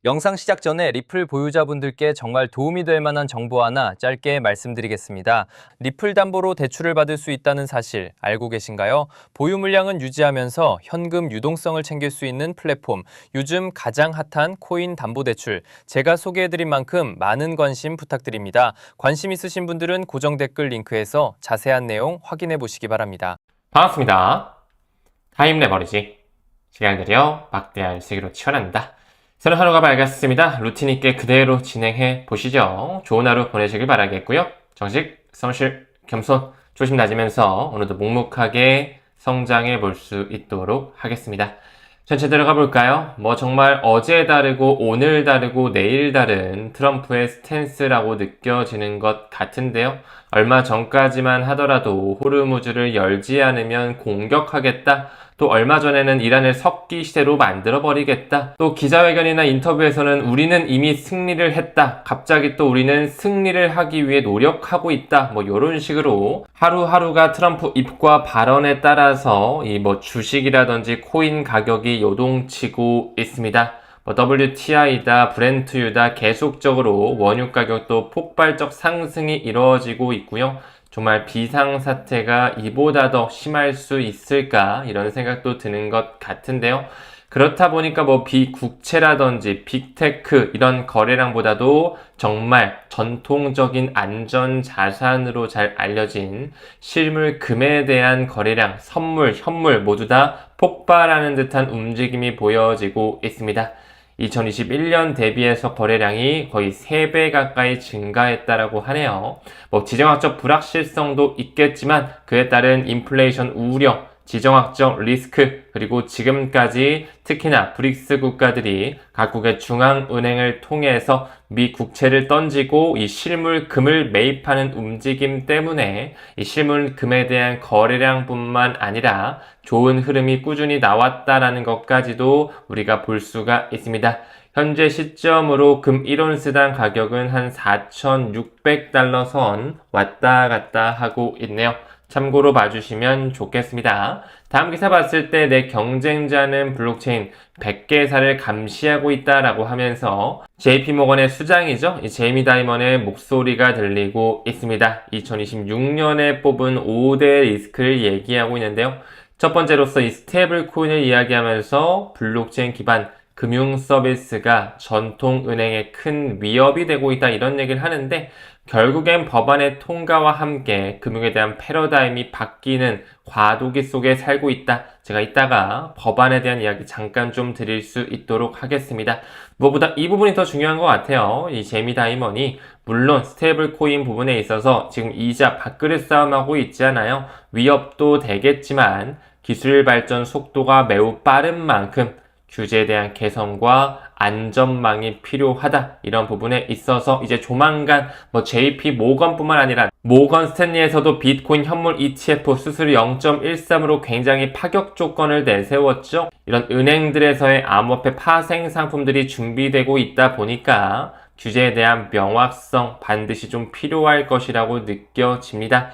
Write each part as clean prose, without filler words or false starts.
영상 시작 전에 리플 보유자분들께 정말 도움이 될 만한 정보 하나 짧게 말씀드리겠습니다. 리플 담보로 대출을 받을 수 있다는 사실 알고 계신가요? 보유 물량은 유지하면서 현금 유동성을 챙길 수 있는 플랫폼, 요즘 가장 핫한 코인 담보 대출. 제가 소개해드린 만큼 많은 관심 부탁드립니다. 관심 있으신 분들은 고정 댓글 링크에서 자세한 내용 확인해 보시기 바랍니다. 반갑습니다. 타임 레버리지. 시간 들여 막대한 세계로 치환한다. 새로운 하루가 밝았습니다. 루틴 있게 그대로 진행해 보시죠. 좋은 하루 보내시길 바라겠고요. 정식, 성실, 겸손, 조심 다지면서 오늘도 묵묵하게 성장해 볼 수 있도록 하겠습니다. 전체 들어가 볼까요? 정말 어제 다르고 오늘 다르고 내일 다른 트럼프의 스탠스라고 느껴지는 것 같은데요. 얼마 전까지만 하더라도 호르무즈를 열지 않으면 공격하겠다. 또 얼마 전에는 이란을 석기 시대로 만들어버리겠다. 또 기자회견이나 인터뷰에서는 우리는 이미 승리를 했다. 갑자기 또 우리는 승리를 하기 위해 노력하고 있다. 이런 식으로 하루하루가 트럼프 입과 발언에 따라서 주식이라든지 코인 가격이 요동치고 있습니다. WTI다, 브렌트유다 계속적으로 원유 가격도 폭발적 상승이 이루어지고 있고요. 정말 비상사태가 이보다 더 심할 수 있을까 이런 생각도 드는 것 같은데요. 그렇다 보니까 비국채라든지 빅테크 이런 거래량보다도 정말 전통적인 안전자산으로 잘 알려진 실물금에 대한 거래량, 선물, 현물 모두 다 폭발하는 듯한 움직임이 보여지고 있습니다. 2021년 대비해서 거래량이 거의 3배 가까이 증가했다라고 하네요. 지정학적 불확실성도 있겠지만 그에 따른 인플레이션 우려, 지정학적 리스크, 그리고 지금까지 특히나 브릭스 국가들이 각국의 중앙은행을 통해서 미 국채를 던지고 이 실물금을 매입하는 움직임 때문에 이 실물금에 대한 거래량뿐만 아니라 좋은 흐름이 꾸준히 나왔다라는 것까지도 우리가 볼 수가 있습니다. 현재 시점으로 금 1온스당 가격은 한 4,600달러 선 왔다 갔다 하고 있네요. 참고로 봐주시면 좋겠습니다. 다음 기사 봤을 때 내 경쟁자는 블록체인 100개사를 감시하고 있다라고 하면서 JP모건의 수장이죠. 이 제이미 다이먼의 목소리가 들리고 있습니다. 2026년에 뽑은 5대 리스크를 얘기하고 있는데요. 첫 번째로서 이 스테이블 코인을 이야기하면서 블록체인 기반 금융 서비스가 전통은행에 큰 위협이 되고 있다 이런 얘기를 하는데 결국엔 법안의 통과와 함께 금융에 대한 패러다임이 바뀌는 과도기 속에 살고 있다. 제가 이따가 법안에 대한 이야기 잠깐 좀 드릴 수 있도록 하겠습니다. 무엇보다 이 부분이 더 중요한 것 같아요. 이 제이미 다이먼이 물론 스테이블 코인 부분에 있어서 지금 이자 밥그릇 싸움하고 있지 않아요. 위협도 되겠지만 기술 발전 속도가 매우 빠른 만큼 규제에 대한 개선과 안전망이 필요하다. 이런 부분에 있어서 이제 조만간 JP 모건뿐만 아니라 모건 스탠리에서도 비트코인 현물 ETF 수수료 0.13으로 굉장히 파격 조건을 내세웠죠. 이런 은행들에서의 암호화폐 파생 상품들이 준비되고 있다 보니까 규제에 대한 명확성 반드시 좀 필요할 것이라고 느껴집니다.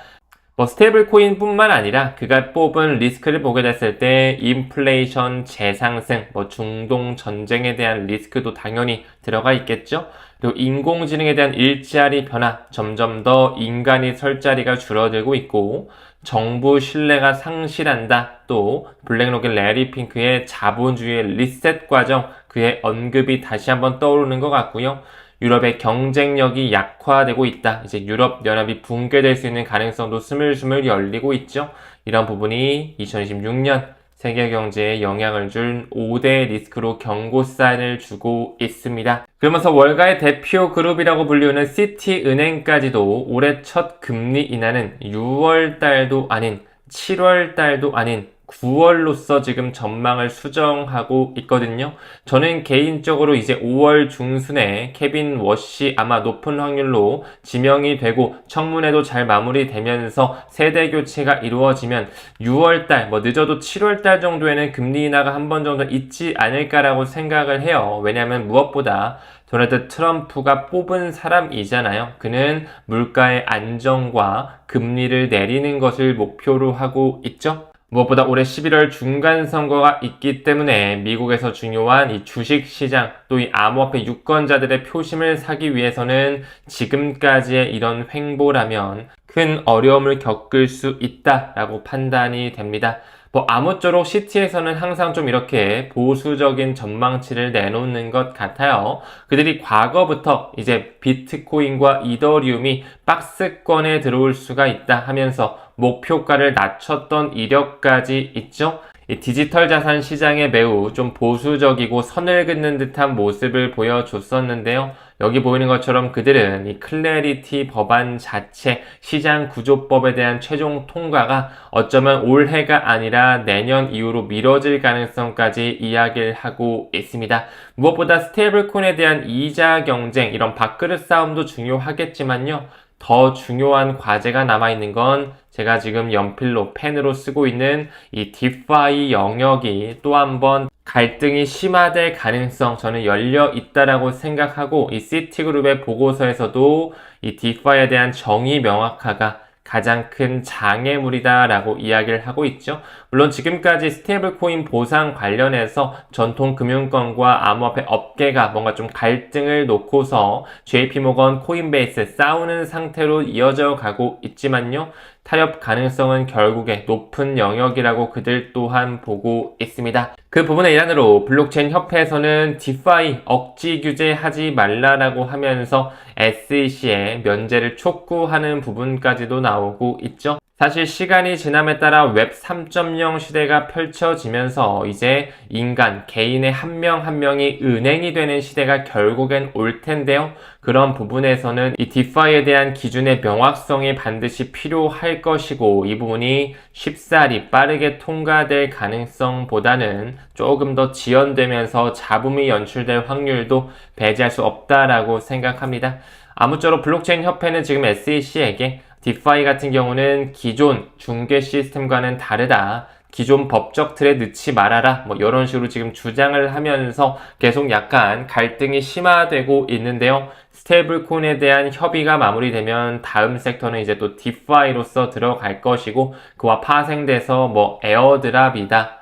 스테이블 코인 뿐만 아니라 그가 뽑은 리스크를 보게 됐을 때 인플레이션 재상승, 중동 전쟁에 대한 리스크도 당연히 들어가 있겠죠. 그리고 인공지능에 대한 일자리 변화, 점점 더 인간이 설 자리가 줄어들고 있고 정부 신뢰가 상실한다. 또 블랙록의 레리 핑크의 자본주의의 리셋 과정, 그의 언급이 다시 한번 떠오르는 것 같고요. 유럽의 경쟁력이 약화되고 있다. 이제 유럽연합이 붕괴될 수 있는 가능성도 스물스물 열리고 있죠. 이런 부분이 2026년 세계 경제에 영향을 준 5대 리스크로 경고 사인을 주고 있습니다. 그러면서 월가의 대표 그룹이라고 불리우는 시티은행까지도 올해 첫 금리 인하는 6월달도 아닌 7월달도 아닌 9월로서 지금 전망을 수정하고 있거든요. 저는 개인적으로 이제 5월 중순에 케빈 워시 아마 높은 확률로 지명이 되고 청문회도 잘 마무리되면서 세대 교체가 이루어지면 6월달, 늦어도 7월달 정도에는 금리 인하가 한 번 정도 있지 않을까라고 생각을 해요. 왜냐하면 무엇보다 도널드 트럼프가 뽑은 사람이잖아요. 그는 물가의 안정과 금리를 내리는 것을 목표로 하고 있죠. 무엇보다 올해 11월 중간 선거가 있기 때문에 미국에서 중요한 이 주식 시장 또 이 암호화폐 유권자들의 표심을 사기 위해서는 지금까지의 이런 횡보라면 큰 어려움을 겪을 수 있다라고 판단이 됩니다. 아무쪼록 시티에서는 항상 좀 이렇게 보수적인 전망치를 내놓는 것 같아요. 그들이 과거부터 이제 비트코인과 이더리움이 박스권에 들어올 수가 있다 하면서 목표가를 낮췄던 이력까지 있죠. 이 디지털 자산 시장에 매우 좀 보수적이고 선을 긋는 듯한 모습을 보여줬었는데요. 여기 보이는 것처럼 그들은 이 클래리티 법안 자체 시장 구조법에 대한 최종 통과가 어쩌면 올해가 아니라 내년 이후로 미뤄질 가능성까지 이야기를 하고 있습니다. 무엇보다 스테이블코인에 대한 이자 경쟁, 이런 밥그릇 싸움도 중요하겠지만요. 더 중요한 과제가 남아있는 건 제가 지금 연필로 펜으로 쓰고 있는 이 디파이 영역이 또 한 번 갈등이 심화될 가능성 저는 열려 있다라고 생각하고 이 시티그룹의 보고서에서도 이 디파이에 대한 정의 명확화가 가장 큰 장애물이다라고 이야기를 하고 있죠. 물론 지금까지 스테이블코인 보상 관련해서 전통 금융권과 암호화폐 업계가 뭔가 좀 갈등을 놓고서 JP모건, 코인베이스 싸우는 상태로 이어져 가고 있지만요. 타협 가능성은 결국에 높은 영역이라고 그들 또한 보고 있습니다. 그 부분의 일환으로 블록체인 협회에서는 디파이 억지 규제하지 말라라고 하면서 SEC의 면제를 촉구하는 부분까지도 나오고 있죠. 사실 시간이 지남에 따라 웹 3.0 시대가 펼쳐지면서 이제 인간, 개인의 한 명 한 명이 은행이 되는 시대가 결국엔 올 텐데요. 그런 부분에서는 이 디파이에 대한 기준의 명확성이 반드시 필요할 것이고 이 부분이 쉽사리 빠르게 통과될 가능성보다는 조금 더 지연되면서 잡음이 연출될 확률도 배제할 수 없다라고 생각합니다. 아무쪼록 블록체인 협회는 지금 SEC에게 디파이 같은 경우는 기존 중개 시스템과는 다르다. 기존 법적 틀에 넣지 말아라. 이런 식으로 지금 주장을 하면서 계속 약간 갈등이 심화되고 있는데요. 스테이블코인에 대한 협의가 마무리되면 다음 섹터는 이제 또 디파이로서 들어갈 것이고 그와 파생돼서 에어드랍이다.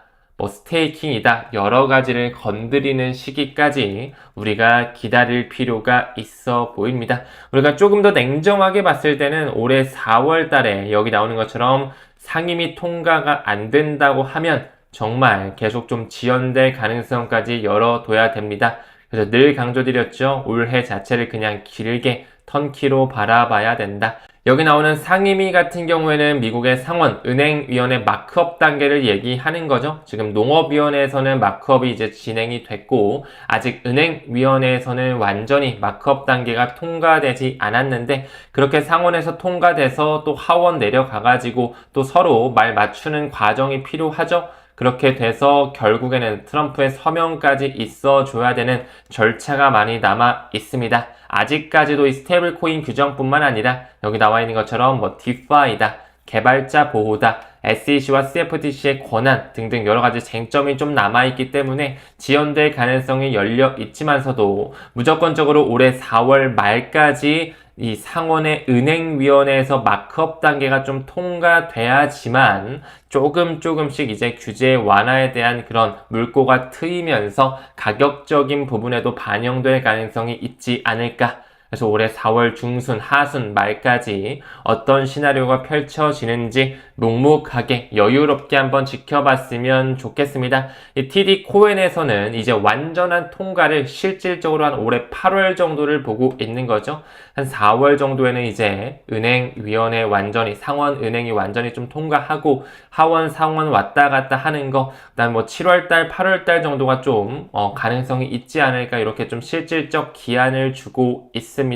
스테이킹이다. 여러 가지를 건드리는 시기까지 우리가 기다릴 필요가 있어 보입니다. 우리가 조금 더 냉정하게 봤을 때는 올해 4월 달에 여기 나오는 것처럼 상임위 통과가 안 된다고 하면 정말 계속 좀 지연될 가능성까지 열어둬야 됩니다. 그래서 늘 강조드렸죠. 올해 자체를 그냥 길게 턴키로 바라봐야 된다. 여기 나오는 상임위 같은 경우에는 미국의 상원 은행위원회 마크업 단계를 얘기하는 거죠. 지금 농업위원회에서는 마크업이 이제 진행이 됐고 아직 은행위원회에서는 완전히 마크업 단계가 통과되지 않았는데 그렇게 상원에서 통과돼서 또 하원 내려가가지고 또 서로 말 맞추는 과정이 필요하죠. 그렇게 돼서 결국에는 트럼프의 서명까지 있어줘야 되는 절차가 많이 남아 있습니다. 아직까지도 이 스테이블코인 규정뿐만 아니라 여기 나와 있는 것처럼 디파이다, 개발자 보호다, SEC와 CFTC의 권한 등등 여러 가지 쟁점이 좀 남아있기 때문에 지연될 가능성이 열려 있지만서도 무조건적으로 올해 4월 말까지 이 상원의 은행위원회에서 마크업 단계가 좀 통과돼야지만 조금씩 이제 규제 완화에 대한 그런 물꼬가 트이면서 가격적인 부분에도 반영될 가능성이 있지 않을까. 그래서 올해 4월 중순, 하순, 말까지 어떤 시나리오가 펼쳐지는지 묵묵하게 여유롭게 한번 지켜봤으면 좋겠습니다. 이 TD 코인에서는 이제 완전한 통과를 실질적으로 한 올해 8월 정도를 보고 있는 거죠. 한 4월 정도에는 이제 은행위원회 완전히, 상원 은행이 완전히 좀 통과하고 하원, 상원 왔다 갔다 하는 거, 그다음 7월달, 8월달 정도가 좀 가능성이 있지 않을까 이렇게 좀 실질적 기한을 주고 있습니다.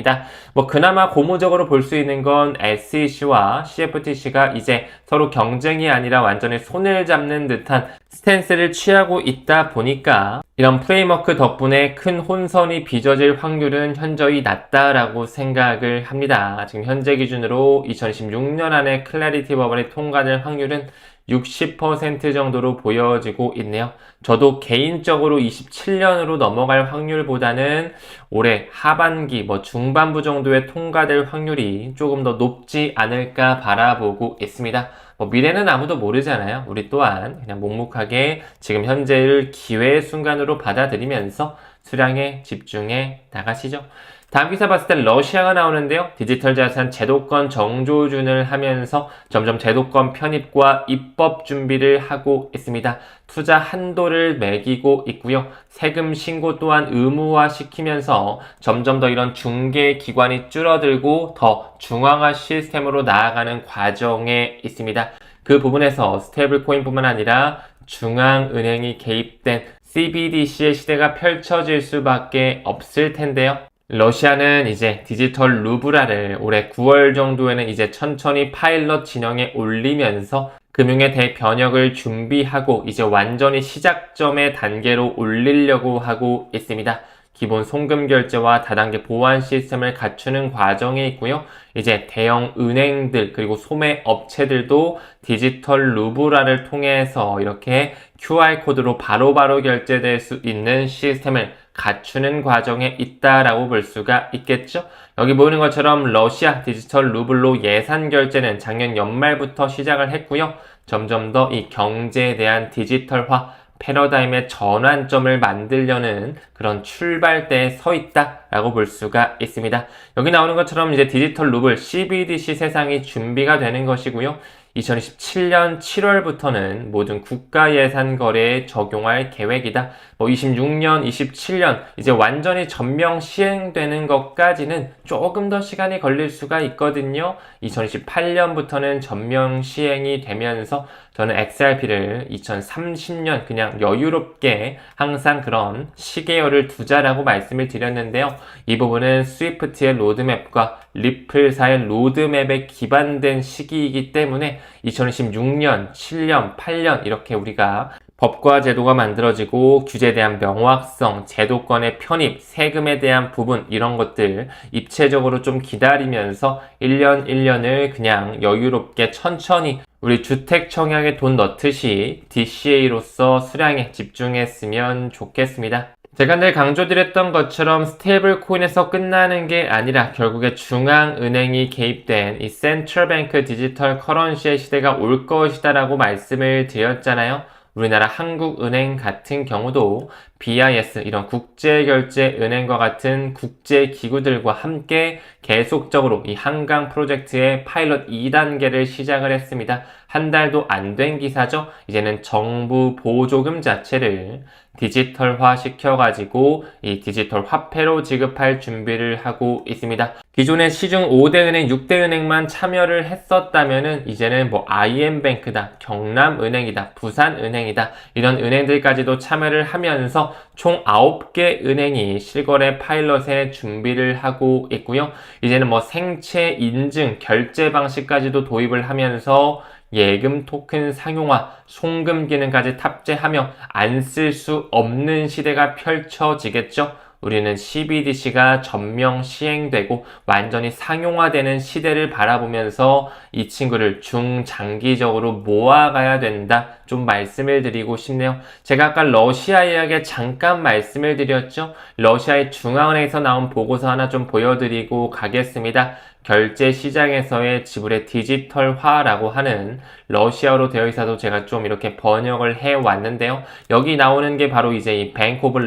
그나마 고무적으로 볼 수 있는 건 SEC와 CFTC가 이제 서로 경쟁이 아니라 완전히 손을 잡는 듯한 스탠스를 취하고 있다 보니까 이런 프레임워크 덕분에 큰 혼선이 빚어질 확률은 현저히 낮다라고 생각을 합니다. 지금 현재 기준으로 2016년 안에 클래리티 법안이 통과될 확률은 60% 정도로 보여지고 있네요. 저도 개인적으로 27년으로 넘어갈 확률보다는 올해 하반기, 중반부 정도에 통과될 확률이 조금 더 높지 않을까 바라보고 있습니다. 미래는 아무도 모르잖아요. 우리 또한 그냥 묵묵하게 지금 현재를 기회의 순간으로 받아들이면서 수량에 집중해 나가시죠. 다음 기사 봤을 때 러시아가 나오는데요. 디지털 자산 제도권 정조준을 하면서 점점 제도권 편입과 입법 준비를 하고 있습니다. 투자 한도를 매기고 있고요. 세금 신고 또한 의무화 시키면서 점점 더 이런 중개 기관이 줄어들고 더 중앙화 시스템으로 나아가는 과정에 있습니다. 그 부분에서 스테이블 코인뿐만 아니라 중앙은행이 개입된 CBDC의 시대가 펼쳐질 수밖에 없을 텐데요. 러시아는 이제 디지털 루블화를 올해 9월 정도에는 이제 천천히 파일럿 진영에 올리면서 금융의 대변혁을 준비하고 이제 완전히 시작점의 단계로 올리려고 하고 있습니다. 기본 송금 결제와 다단계 보안 시스템을 갖추는 과정에 있고요. 이제 대형 은행들 그리고 소매 업체들도 디지털 루블화를 통해서 이렇게 QR코드로 바로바로 결제될 수 있는 시스템을 갖추는 과정에 있다라고 볼 수가 있겠죠. 여기 보이는 것처럼 러시아 디지털 루블로 예산 결제는 작년 연말부터 시작을 했고요. 점점 더 이 경제에 대한 디지털화 패러다임의 전환점을 만들려는 그런 출발대에 서 있다라고 볼 수가 있습니다. 여기 나오는 것처럼 이제 디지털 루블 CBDC 세상이 준비가 되는 것이고요. 2027년 7월부터는 모든 국가 예산 거래에 적용할 계획이다. 26년, 27년 이제 완전히 전면 시행되는 것까지는 조금 더 시간이 걸릴 수가 있거든요. 2028년부터는 전면 시행이 되면서 저는 XRP를 2030년 그냥 여유롭게 항상 그런 시계열을 두자라고 말씀을 드렸는데요. 이 부분은 스위프트의 로드맵과 리플사의 로드맵에 기반된 시기이기 때문에 2026년, 7년, 8년 이렇게 우리가 법과 제도가 만들어지고 규제에 대한 명확성, 제도권의 편입, 세금에 대한 부분 이런 것들 입체적으로 좀 기다리면서 1년 1년을 그냥 여유롭게 천천히 우리 주택 청약에 돈 넣듯이 DCA로서 수량에 집중했으면 좋겠습니다. 제가 늘 강조드렸던 것처럼 스테이블 코인에서 끝나는 게 아니라 결국에 중앙은행이 개입된 이 센트럴뱅크 디지털 커런시의 시대가 올 것이다 라고 말씀을 드렸잖아요. 우리나라 한국은행 같은 경우도 BIS 이런 국제결제은행과 같은 국제기구들과 함께 계속적으로 이 한강 프로젝트의 파일럿 2단계를 시작을 했습니다. 한 달도 안 된 기사죠. 이제는 정부 보조금 자체를 디지털화 시켜가지고 이 디지털 화폐로 지급할 준비를 하고 있습니다. 기존에 시중 5대 은행, 6대 은행만 참여를 했었다면은 이제는 IM뱅크다, 경남은행이다, 부산은행이다 이런 은행들까지도 참여를 하면서 총 9개 은행이 실거래 파일럿에 준비를 하고 있고요. 이제는 생체 인증, 결제 방식까지도 도입을 하면서 예금 토큰 상용화, 송금 기능까지 탑재하며 안 쓸 수 없는 시대가 펼쳐지겠죠. 우리는 CBDC가 전면 시행되고 완전히 상용화되는 시대를 바라보면서 이 친구를 중장기적으로 모아가야 된다. 좀 말씀을 드리고 싶네요. 제가 아까 러시아 이야기에 잠깐 말씀을 드렸죠. 러시아의 중앙은행에서 나온 보고서 하나 좀 보여드리고 가겠습니다. 결제 시장에서의 지불의 디지털화라고 하는 러시아어로 되어 있어도 제가 좀 이렇게 번역을 해 왔는데요. 여기 나오는 게 바로 이제 이 뱅크 오브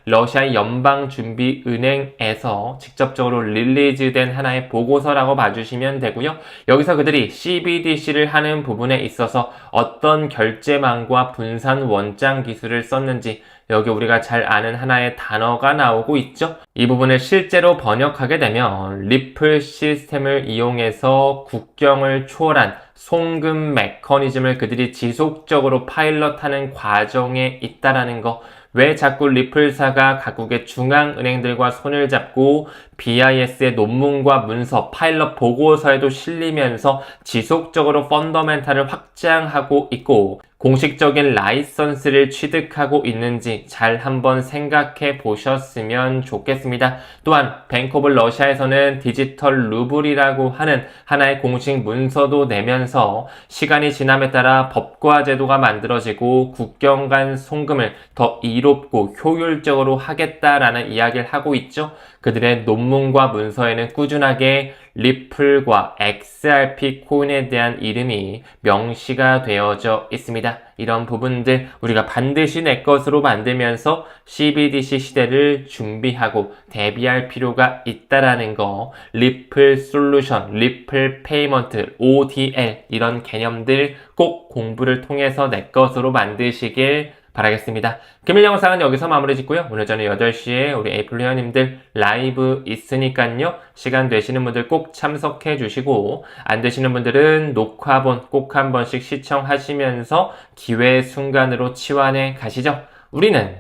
러시아의 연방준비은행에서 직접적으로 릴리즈된 하나의 보고서라고 봐주시면 되고요. 여기서 그들이 CBDC를 하는 부분에 있어서 어떤 결제망과 분산 원장 기술을 썼는지 여기 우리가 잘 아는 하나의 단어가 나오고 있죠. 이 부분을 실제로 번역하게 되면 리플 시스템을 이용해서 국경을 초월한 송금 메커니즘을 그들이 지속적으로 파일럿하는 과정에 있다라는 거. 왜 자꾸 리플사가 각국의 중앙은행들과 손을 잡고 BIS의 논문과 문서, 파일럿 보고서에도 실리면서 지속적으로 펀더멘탈을 확장하고 있고 공식적인 라이선스를 취득하고 있는지 잘 한번 생각해 보셨으면 좋겠습니다. 또한 뱅크 오브 러시아에서는 디지털 루블이라고 하는 하나의 공식 문서도 내면서 시간이 지남에 따라 법과 제도가 만들어지고 국경 간 송금을 더 이롭고 효율적으로 하겠다라는 이야기를 하고 있죠. 그들의 논문과 문서에는 꾸준하게 리플과 XRP 코인에 대한 이름이 명시가 되어져 있습니다. 이런 부분들 우리가 반드시 내 것으로 만들면서 CBDC 시대를 준비하고 대비할 필요가 있다라는 거, 리플 솔루션, 리플 페이먼트, ODL 이런 개념들 꼭 공부를 통해서 내 것으로 만드시길 바라겠습니다. 금일 영상은 여기서 마무리 짓고요. 오늘 저는 8시에 우리 에이플 회원님들 라이브 있으니까요. 시간 되시는 분들 꼭 참석해 주시고 안 되시는 분들은 녹화본 꼭 한 번씩 시청하시면서 기회 순간으로 치환해 가시죠. 우리는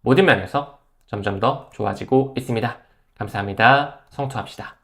모든 면에서 점점 더 좋아지고 있습니다. 감사합니다. 성투합시다.